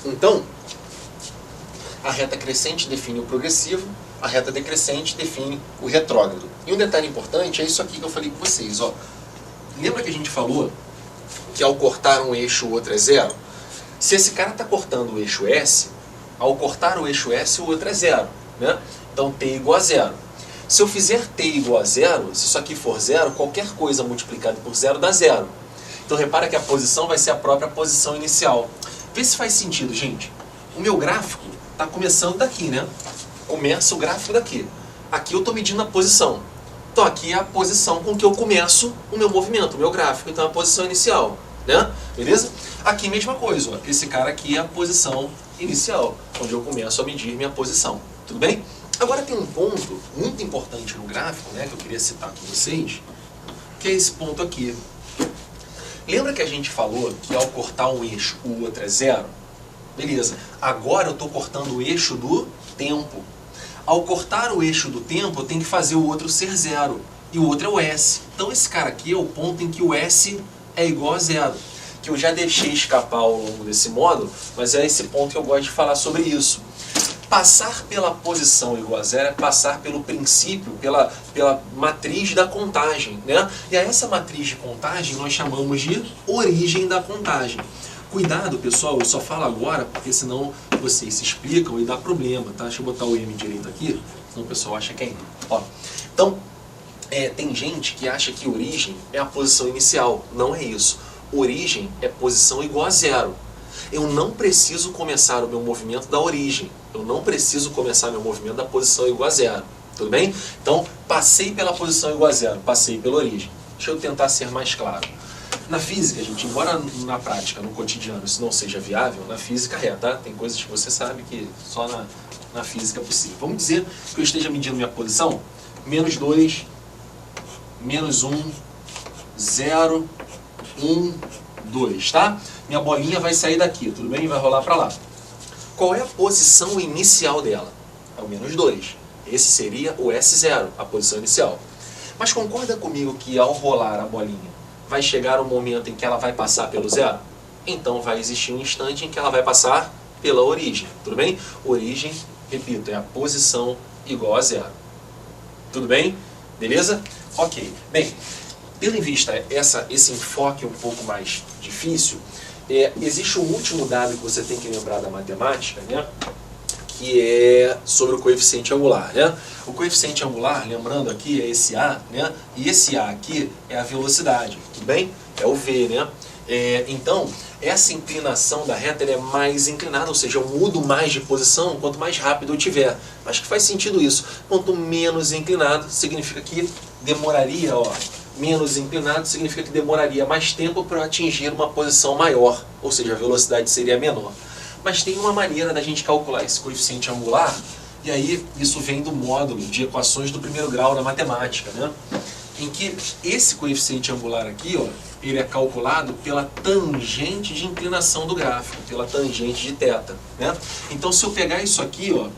Então, a reta crescente define o progressivo, a reta decrescente define o retrógrado. E um detalhe importante é isso aqui que eu falei com vocês. Ó. Lembra que a gente falou que ao cortar um eixo o outro é zero? Se esse cara está cortando o eixo S, ao cortar o eixo S o outro é zero. Né? Então t igual a zero. Se eu fizer t igual a zero, se isso aqui for zero, qualquer coisa multiplicada por zero dá zero. Então repara que a posição vai ser a própria posição inicial. Vê se faz sentido, gente. O meu gráfico está começando daqui, né? Começa o gráfico daqui. Aqui eu estou medindo a posição. Então aqui é a posição com que eu começo o meu movimento, o meu gráfico. Então é a posição inicial, né? Beleza? Aqui mesma coisa, ó. Esse cara aqui é a posição inicial, onde eu começo a medir minha posição. Tudo bem? Agora tem um ponto muito importante no gráfico, né, que eu queria citar com vocês, que é esse ponto aqui. Lembra que a gente falou que ao cortar um eixo o outro é zero? Beleza. Agora eu estou cortando o eixo do tempo. Ao cortar o eixo do tempo, eu tenho que fazer o outro ser zero. E o outro é o S. Então esse cara aqui é o ponto em que o S é igual a zero. Que eu já deixei escapar ao longo desse módulo, mas é esse ponto que eu gosto de falar sobre isso. Passar pela posição igual a zero é passar pelo princípio, pela matriz da contagem, né? E a essa matriz de contagem nós chamamos de origem da contagem. Cuidado, pessoal, eu só falo agora porque senão vocês se explicam e dá problema, tá? Deixa eu botar o M direito aqui, senão o pessoal acha que é M. Ó, então, tem gente que acha que origem é a posição inicial. Não é isso. Origem é posição igual a zero. Eu não preciso começar o meu movimento da origem. Eu não preciso começar meu movimento da posição igual a zero. Tudo bem? Então, passei pela posição igual a zero, passei pela origem. Deixa eu tentar ser mais claro. Na física, gente, embora na prática, no cotidiano, isso não seja viável, na física é, tá? Tem coisas que você sabe que só na física é possível. Vamos dizer que eu esteja medindo minha posição, menos 2, menos 1, 0, 1, 2, tá? Minha bolinha vai sair daqui, tudo bem? Vai rolar para lá. Qual é a posição inicial dela? É o menos 2. Esse seria o S0, a posição inicial. Mas concorda comigo que ao rolar a bolinha, vai chegar um momento em que ela vai passar pelo zero? Então vai existir um instante em que ela vai passar pela origem, tudo bem? Origem, repito, é a posição igual a zero. Tudo bem? Beleza? Ok. Bem, tendo em vista esse enfoque um pouco mais difícil, existe um último dado que você tem que lembrar da matemática, né? Que é sobre o coeficiente angular, né? O coeficiente angular, lembrando aqui, é esse A, né? E esse A aqui é a velocidade, tudo bem? É o V, né? Então, essa inclinação da reta é mais inclinada, ou seja, eu mudo mais de posição quanto mais rápido eu tiver. Acho que faz sentido isso. Quanto menos inclinado, significa que demoraria, ó, menos inclinado significa que demoraria mais tempo para atingir uma posição maior, ou seja, a velocidade seria menor. Mas tem uma maneira da gente calcular esse coeficiente angular, e aí isso vem do módulo de equações do primeiro grau da matemática, né? Em que esse coeficiente angular aqui, ó, ele é calculado pela tangente de inclinação do gráfico, pela tangente de θ, né? Então se eu pegar isso aqui, ó,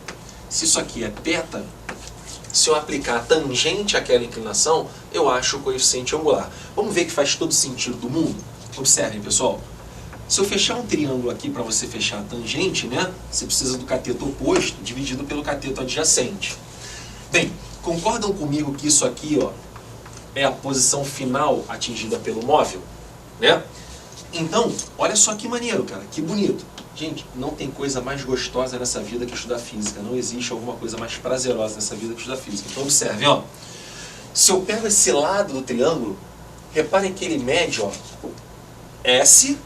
se isso aqui é θ, se eu aplicar a tangente àquela inclinação, eu acho o coeficiente angular. Vamos ver que faz todo sentido do mundo? Observem, pessoal. Se eu fechar um triângulo aqui para você fechar a tangente, né, você precisa do cateto oposto dividido pelo cateto adjacente. Bem, concordam comigo que isso aqui, ó, é a posição final atingida pelo móvel, né? Então, olha só que maneiro, cara, que bonito. Gente, não tem coisa mais gostosa nessa vida que estudar física. Não existe alguma coisa mais prazerosa nessa vida que estudar física. Então observem, ó. Se eu pego esse lado do triângulo, reparem que ele mede, ó, S